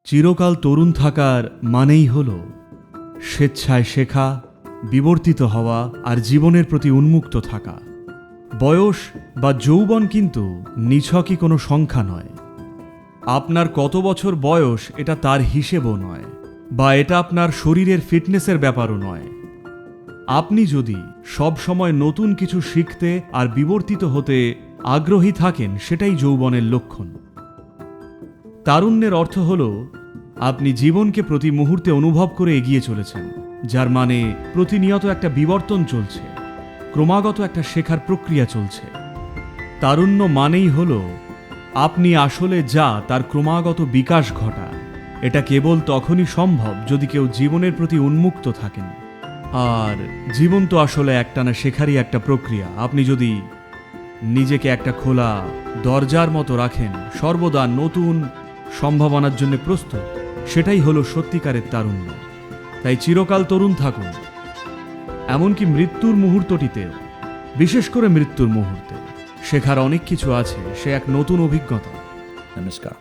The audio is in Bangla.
চিরকাল তরুণ থাকার মানেই হল স্বেচ্ছায় শেখা, বিবর্তিত হওয়া আর জীবনের প্রতি উন্মুক্ত থাকা। বয়স বা যৌবন কিন্তু নিছকই কোনো সংখ্যা নয়। আপনার কত বছর বয়স এটা তার হিসেবও নয়, বা এটা আপনার শরীরের ফিটনেসের ব্যাপারও নয়। আপনি যদি সব সময় নতুন কিছু শিখতে আর বিবর্তিত হতে আগ্রহী থাকেন, সেটাই যৌবনের লক্ষণ। তারুণ্যের অর্থ হল আপনি জীবনকে প্রতি মুহূর্তে অনুভব করে এগিয়ে চলেছেন, যার মানে প্রতিনিয়ত একটা বিবর্তন চলছে, ক্রমাগত একটা শেখার প্রক্রিয়া চলছে। তারুণ্য মানেই হল আপনি আসলে যা তার ক্রমাগত বিকাশ ঘটা। এটা কেবল তখনই সম্ভব যদি কেউ জীবনের প্রতি উন্মুক্ত থাকেন। আর জীবন তো আসলে একটানা শেখারই একটা প্রক্রিয়া। আপনি যদি নিজেকে একটা খোলা দরজার মতো রাখেন, সর্বদা নতুন সম্ভাবনার জন্য প্রস্তুত, সেটাই হলো সত্যিকারের তারুণ্য। তাই চিরকাল তরুণ থাকুন, এমনকি মৃত্যুর মুহূর্তটিতেও। বিশেষ করে মৃত্যুর মুহূর্তে শেখার অনেক কিছু আছে, সে এক নতুন অভিজ্ঞতা। নমস্কার।